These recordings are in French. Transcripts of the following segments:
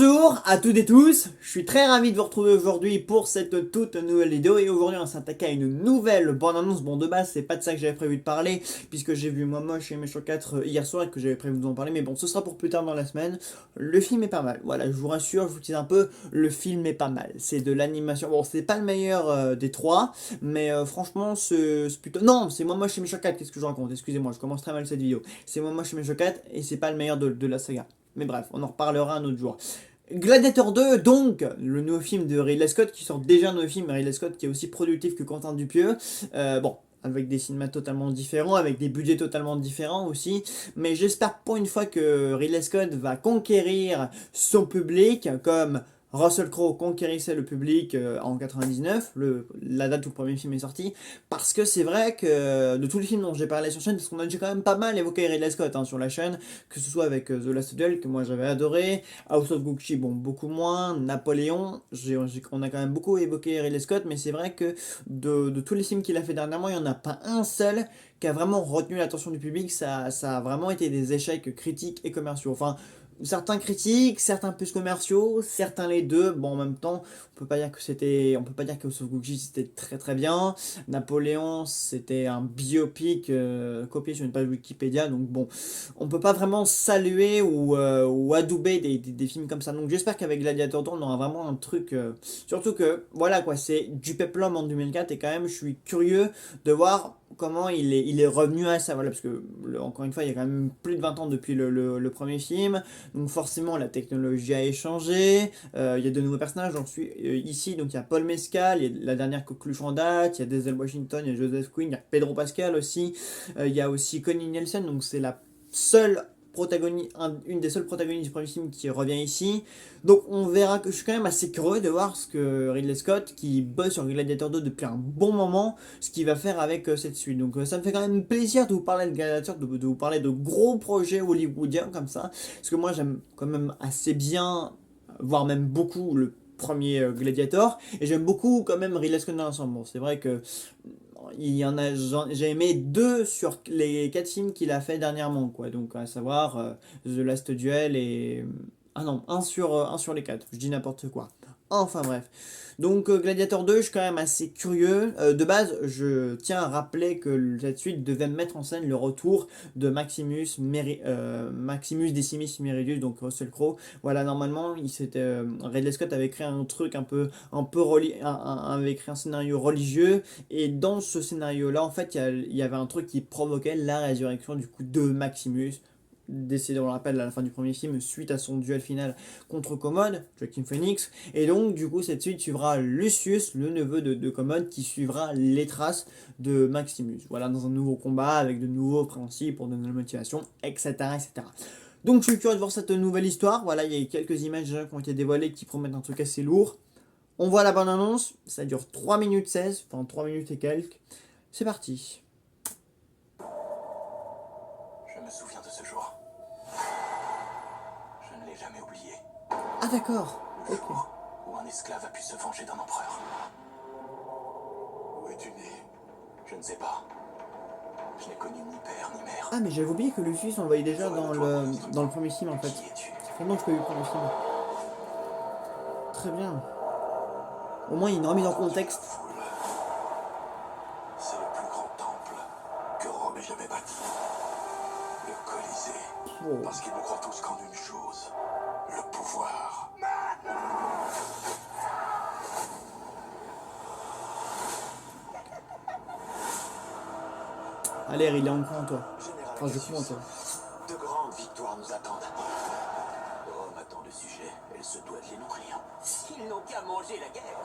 Bonjour à toutes et tous, je suis très ravi de vous retrouver aujourd'hui pour cette toute nouvelle vidéo et aujourd'hui on s'attaque à une nouvelle bande-annonce. Bon de base c'est pas de ça que j'avais prévu de parler puisque j'ai vu Momoche et Méchant 4 hier soir et que j'avais prévu de vous en parler, mais bon ce sera pour plus tard dans la semaine. Le film est pas mal, voilà, je vous rassure, je vous dis un peu, le film est pas mal, c'est de l'animation, bon c'est pas le meilleur des trois, mais franchement c'est plutôt... Non, c'est Momoche et Méchant 4, qu'est-ce que je raconte, excusez-moi, je commence très mal cette vidéo. C'est Momoche et Méchant 4 et c'est pas le meilleur de la saga. Mais bref, on en reparlera un autre jour. Gladiator 2, donc, le nouveau film de Ridley Scott, qui sort déjà un nouveau film, Ridley Scott qui est aussi productif que Quentin Dupieux. Bon, avec des cinémas totalement différents, avec des budgets totalement différents aussi. Mais j'espère pour une fois que Ridley Scott va conquérir son public, comme Russell Crowe conquérissait le public en 99, la date où le premier film est sorti, parce que c'est vrai que de tous les films dont j'ai parlé sur la chaîne, parce qu'on a déjà quand même pas mal évoqué Ridley Scott sur la chaîne, que ce soit avec The Last Duel, que moi j'avais adoré, House of Gucci, bon, beaucoup moins, Napoléon, on a quand même beaucoup évoqué Ridley Scott, mais c'est vrai que de tous les films qu'il a fait dernièrement, il n'y en a pas un seul qui a vraiment retenu l'attention du public, ça a vraiment été des échecs critiques et commerciaux. Enfin, certains critiques, certains plus commerciaux, certains les deux. Bon, en même temps, on peut pas dire que House of Gucci c'était très très bien. Napoléon, c'était un biopic copié sur une page Wikipédia, donc bon, on peut pas vraiment saluer ou adouber des films comme ça. Donc j'espère qu'avec Gladiator 2, on aura vraiment un truc. Surtout que, voilà quoi, c'est du peplum en 2004 et quand même, je suis curieux de voir comment il est revenu à ça. Voilà, parce que, encore une fois, il y a quand même plus de 20 ans depuis le premier film. Donc forcément, la technologie a échangé. Il y a de nouveaux personnages. J'en suis ici. Donc il y a Paul Mescal, il y a la dernière coqueluche en date, il y a Denzel Washington, il y a Joseph Quinn, il y a Pedro Pascal aussi. Il y a aussi Connie Nielsen. Donc c'est la seule une des seules protagonistes du premier film qui revient ici. Donc on verra, que je suis quand même assez curieux de voir ce que Ridley Scott, qui bosse sur Gladiator 2 depuis un bon moment, ce qu'il va faire avec cette suite. Donc ça me fait quand même plaisir de vous parler de Gladiator, de vous parler de gros projets hollywoodiens comme ça, parce que moi j'aime quand même assez bien, voire même beaucoup, le premier Gladiator, et j'aime beaucoup quand même Ridley Scott dans l'ensemble. Bon, c'est vrai que il y en a, j'ai aimé deux sur les quatre films qu'il a fait dernièrement, quoi. Donc, à savoir The Last Duel et. Ah non, un sur les quatre, je dis n'importe quoi. Enfin bref. Donc Gladiator 2, je suis quand même assez curieux. De base, je tiens à rappeler que cette suite devait mettre en scène le retour de Maximus Decimus Meridius, donc Russell Crowe. Voilà, normalement, Ridley Scott avait créé un truc avait créé un scénario religieux, et dans ce scénario-là, en fait, il y avait un truc qui provoquait la résurrection du coup de Maximus, décédé, on le rappelle, à la fin du premier film, suite à son duel final contre Commode, Joaquin Phoenix. Et donc, du coup, cette suite suivra Lucius, le neveu de Commode, qui suivra les traces de Maximus. Voilà, dans un nouveau combat, avec de nouveaux principes, pour de nouvelles motivations, etc., etc. Donc, je suis curieux de voir cette nouvelle histoire. Voilà, il y a quelques images déjà qui ont été dévoilées qui promettent un truc assez lourd. On voit la bande-annonce, ça dure 3 minutes 16, enfin 3 minutes et quelques. C'est parti. Je me souviens de ce jour. Je ne l'ai jamais oublié. Ah d'accord, Le ok. jour où un esclave a pu se venger d'un empereur. Où es-tu né? Je ne sais pas. Je n'ai connu ni père ni mère. Ah mais j'avais oublié que Lucius on le voyait déjà dans le premier film en fait. Qui es-tu? Ça fait longtemps que je peux vu le premier film. Très bien. Au moins il est remis dans le contexte. Foule. C'est le plus grand temple que Rome ait jamais bâti. Le Colisée. Oh. Parce qu'ils ne croient tous qu'en une chose. Le pouvoir. Allez, il est en coin toi. Général Enfin je crois en Cassius, toi. de grandes victoires nous attendent. Rome attend le sujet, elle se doit de les nourrir. Ils n'ont qu'à manger la guerre.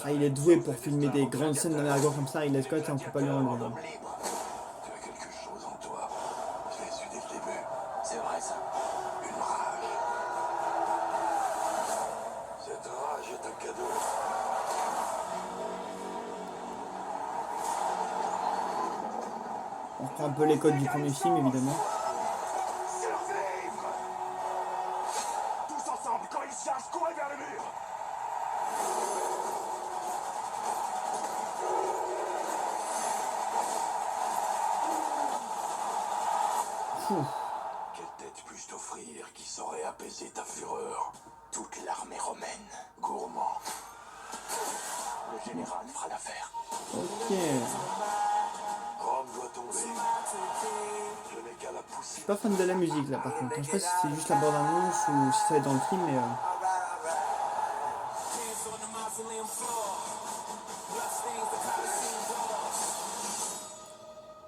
Ah, il est doué pour filmer des grandes scènes de la comme ça, il laisse Scott et on peut pas lui enlever. Homme libre. Tu as quelque chose en toi. Je l'ai su dès le début. C'est vrai ça. Une rage. Cette rage est un cadeau. On reprend un peu les codes du premier film évidemment. Survivre. Tous ensemble, quand ils chassent, courez vers le mur. Quelle tête puis-je t'offrir qui saurait apaiser ta fureur? Toute l'armée romaine, gourmand. Le général fera l'affaire. Ok. Rome doit tomber. Je n'ai qu'à la Je pousser. suis pas fan de la musique là par contre. Je sais pas si c'est juste la bande-annonce ou si ça va être dans le film, mais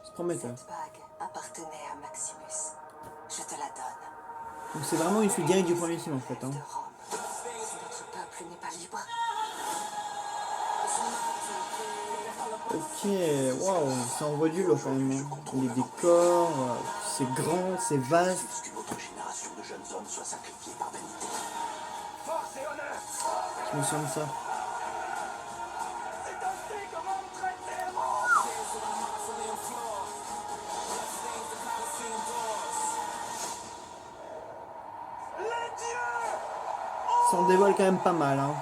c'est prometteur. Cette bague appartenait à Maximus. Je te la donne. Donc c'est vraiment une suite directe du premier film en fait. De Hein. Rome. Si notre peuple n'est pas libre, Ok, waouh, ça envoie du lourd quand même. Hein. Les décors, c'est grand, c'est vaste. Juste qu'une autre génération de jeunes hommes soit sacrifiée par vanité. Force et honneur. Je me sens de ça. C'est ainsi comment on traite les héros. Les dieux. Ça en dévoile quand même pas mal. Hein.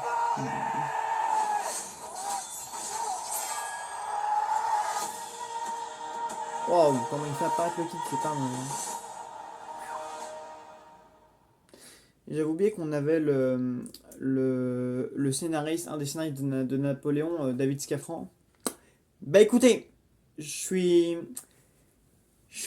Waouh, comment il fait apparaître le titre, c'est pas mal. Hein. J'avais oublié qu'on avait le scénariste, un des scénaristes de Napoléon, David Scafran. Bah écoutez, je suis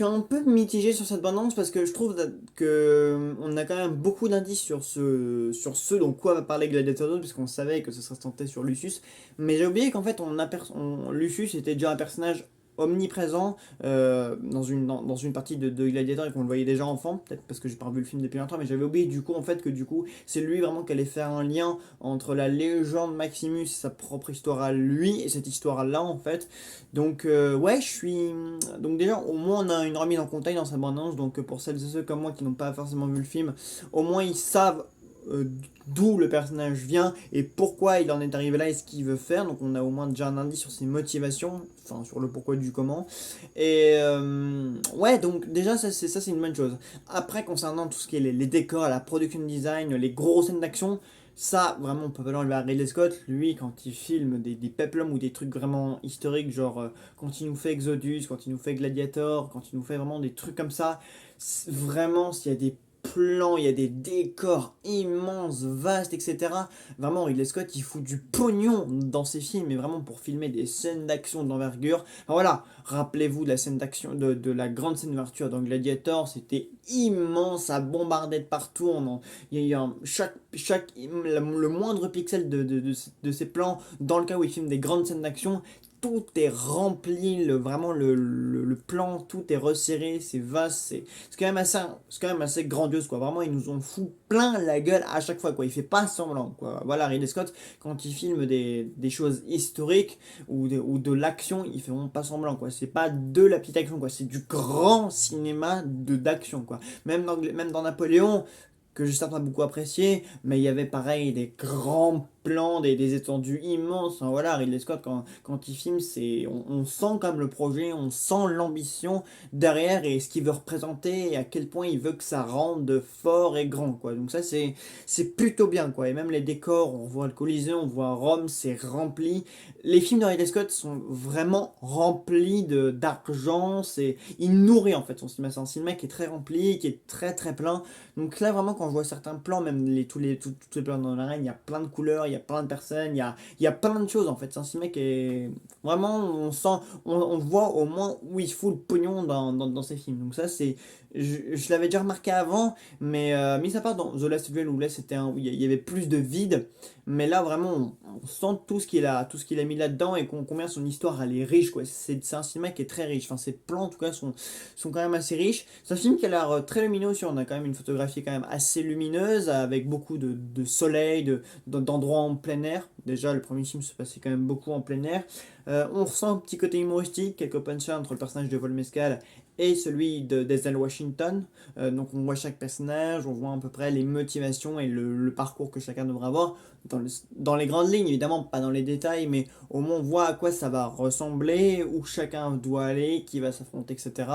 un peu mitigé sur cette bande-annonce parce que je trouve que on a quand même beaucoup d'indices sur ce dont quoi va parler Gladiator 2 puisqu'on savait que ce serait centré sur Lucius. Mais j'ai oublié qu'en fait Lucius était déjà un personnage omniprésent dans une partie de Gladiator et qu'on le voyait déjà enfant, peut-être parce que j'ai pas revu le film depuis longtemps, mais j'avais oublié du coup en fait que du coup c'est lui vraiment qui allait faire un lien entre la légende Maximus et sa propre histoire à lui et cette histoire là en fait. Donc ouais, donc déjà au moins on a une remise en contexte dans sa bande-annonce, donc pour celles et ceux comme moi qui n'ont pas forcément vu le film, au moins ils savent d'où le personnage vient et pourquoi il en est arrivé là et ce qu'il veut faire. Donc on a au moins déjà un indice sur ses motivations, enfin sur le pourquoi du comment. Et ouais, donc déjà ça c'est une bonne chose. Après concernant tout ce qui est les décors, la production design, les grosses scènes d'action, ça vraiment on peut pas l'enlever à Ridley Scott. Lui quand il filme des peplums ou des trucs vraiment historiques, genre quand il nous fait Exodus, quand il nous fait Gladiator, quand il nous fait vraiment des trucs comme ça, vraiment s'il y a des plans, il y a des décors immenses, vastes, etc. Vraiment, Ridley Scott, il fout du pognon dans ses films, mais vraiment pour filmer des scènes d'action d'envergure. Enfin, voilà, rappelez-vous de la scène d'action, de la grande scène d'ouverture dans Gladiator, c'était immense, ça bombardait de partout. Il y a eu le moindre pixel de ces plans, dans le cas où il filme des grandes scènes d'action, tout est rempli, vraiment le plan, tout est resserré, c'est vaste, c'est quand même assez grandiose quoi. Vraiment, ils nous ont foutu plein la gueule à chaque fois quoi. Il fait pas semblant quoi. Voilà, Ridley Scott, quand il filme des choses historiques ou de l'action, il fait vraiment pas semblant quoi. C'est pas de la petite action quoi, c'est du grand cinéma d'action quoi. Même dans Napoléon, que j'ai certainement beaucoup apprécié, mais il y avait pareil des grands plans, des étendues immenses. Enfin, voilà, Ridley Scott, quand il filme, on sent comme le projet, on sent l'ambition derrière et ce qu'il veut représenter et à quel point il veut que ça rende fort et grand, quoi. Donc ça, c'est plutôt bien, quoi. Et même les décors, on voit le Colisée, on voit Rome, c'est rempli. Les films de Ridley Scott sont vraiment remplis d'argent, il nourrit en fait son cinéma. C'est un cinéma qui est très rempli, qui est très très plein. Donc là, vraiment, quand je vois certains plans, même tous les plans dans l'arène, il y a plein de couleurs, il y a plein de personnes, il y a plein de choses en fait. C'est un cinéma qui est vraiment, on sent, on voit au moins où il fout le pognon dans ses films. Donc ça, je l'avais déjà remarqué avant, mais mis à part dans The Last Duel où là c'était où il y avait plus de vide, mais là vraiment on sent tout ce qu'il a mis là-dedans et combien son histoire elle est riche quoi. C'est un cinéma qui est très riche. Enfin ses plans en tout cas sont quand même assez riches. C'est un film qui a l'air très lumineux aussi. On a quand même une photographie quand même assez lumineuse avec beaucoup de soleil, d'endroits en plein air. Déjà le premier film se passait quand même beaucoup en plein air. On ressent un petit côté humoristique, quelques punchs entre le personnage de Vol Mescal et celui de Denzel Washington. Donc on voit chaque personnage, on voit à peu près les motivations et le parcours que chacun devra avoir dans les grandes lignes, évidemment pas dans les détails, mais au moins on voit à quoi ça va ressembler, où chacun doit aller, qui va s'affronter, etc.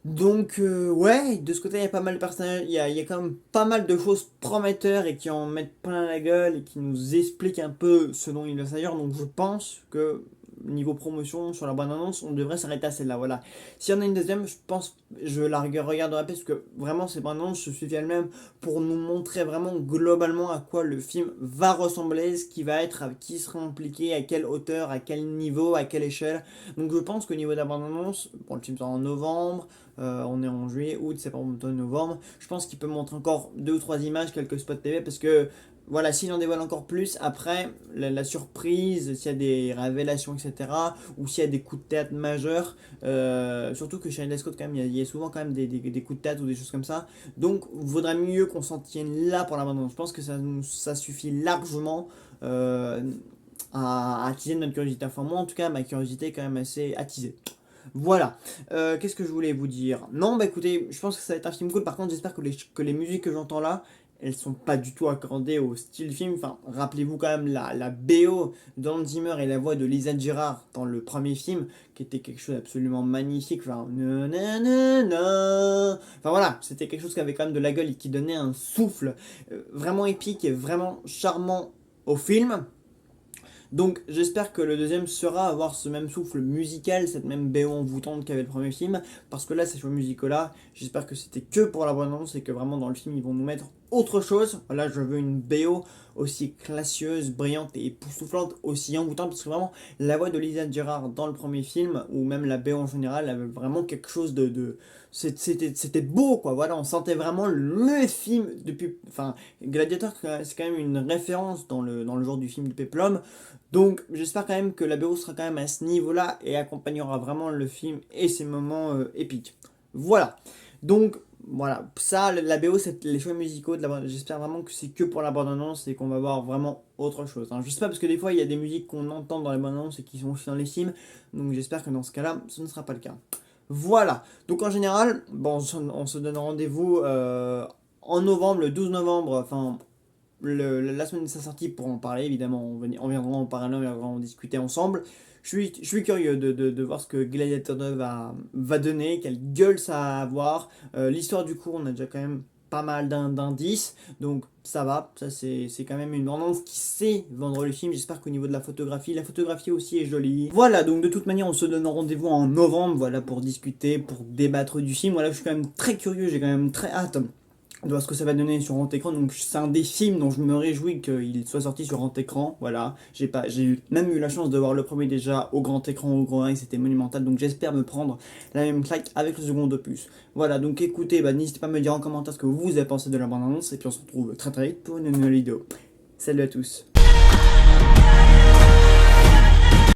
Donc ouais, de ce côté il y a pas mal de personnages, il y a quand même pas mal de choses prometteurs et qui en mettent plein la gueule et qui nous expliquent un peu ce dont il va s'agir. Donc je pense que niveau promotion, sur la bande-annonce, on devrait s'arrêter à celle-là, voilà. S'il y en a une deuxième, je pense, je la regarderai parce que vraiment, ces bandes-annonces se suffisent elles-mêmes pour nous montrer vraiment globalement à quoi le film va ressembler, ce qui va être, à qui sera impliqué, à quelle hauteur, à quel niveau, à quelle échelle. Donc je pense qu'au niveau de la bande-annonce, bon, le film sort en novembre, on est en juillet, août, septembre, octobre, novembre, je pense qu'il peut montrer encore 2 ou 3 images, quelques spots TV, parce que voilà, s'il en dévoile encore plus, après, la surprise, s'il y a des révélations, etc., ou s'il y a des coups de théâtre majeurs, surtout que chez Ridley Scott, quand même, il y a souvent quand même des coups de théâtre ou des choses comme ça, donc vaudrait mieux qu'on s'en tienne là pour l'abandon. Je pense que ça suffit largement à attiser notre curiosité. Enfin, moi, en tout cas, ma curiosité est quand même assez attisée. Voilà. Qu'est-ce que je voulais vous dire? Non, bah écoutez, je pense que ça va être un film cool. Par contre, j'espère que les musiques que j'entends là, elles sont pas du tout accordées au style film. Enfin, rappelez-vous quand même la BO d'Hans Zimmer et la voix de Lisa Gerrard dans le premier film, qui était quelque chose d'absolument magnifique. Enfin, nanana. Enfin voilà, c'était quelque chose qui avait quand même de la gueule et qui donnait un souffle vraiment épique et vraiment charmant au film. Donc j'espère que le deuxième sera avoir ce même souffle musical, cette même BO envoûtante qu'avait le premier film, parce que là, ces choix musicaux là, j'espère que c'était que pour la bande-annonce et que vraiment dans le film ils vont nous mettre autre chose. Là, je veux une BO aussi classieuse, brillante et époustouflante, aussi envoûtante, parce que vraiment la voix de Lisa Gerrard dans le premier film, ou même la BO en général, avait vraiment quelque chose c'était beau, quoi. Voilà, on sentait vraiment le film depuis. Enfin, Gladiator, c'est quand même une référence dans le genre du film de Peplum. Donc, j'espère quand même que la BO sera quand même à ce niveau-là et accompagnera vraiment le film et ses moments épiques. Voilà. Donc, voilà. Ça, la BO, c'est les choix musicaux de la. J'espère vraiment que c'est que pour la bande-annonce et qu'on va voir vraiment autre chose. Hein. Je sais pas, parce que des fois, il y a des musiques qu'on entend dans les bandes-annonces et qui sont aussi dans les films. Donc, j'espère que dans ce cas-là, ce ne sera pas le cas. Voilà. Donc, en général, bon, on se donne rendez-vous en novembre, le 12 novembre, enfin la semaine de sa sortie pour en parler, évidemment, on viendra en parler, on viendra en discuter ensemble. Je suis curieux de voir ce que Gladiator 2 va donner, quelle gueule ça va avoir. L'histoire du coup, on a déjà quand même pas mal d'indices, donc ça va, ça c'est quand même une tendance qui sait vendre le film. J'espère qu'au niveau de la photographie aussi est jolie. Voilà, donc de toute manière, on se donne rendez-vous en novembre, voilà, pour discuter, pour débattre du film. Voilà, je suis quand même très curieux, j'ai quand même très hâte de voir ce que ça va donner sur grand écran. Donc c'est un des films dont je me réjouis qu'il soit sorti sur grand écran. Voilà, même eu la chance de voir le premier déjà au grand écran, au grand 1, c'était monumental. Donc j'espère me prendre la même claque avec le second opus. Voilà, donc écoutez, n'hésitez pas à me dire en commentaire ce que vous avez pensé de la bande-annonce. Et puis on se retrouve très très vite pour une nouvelle vidéo. Salut à tous.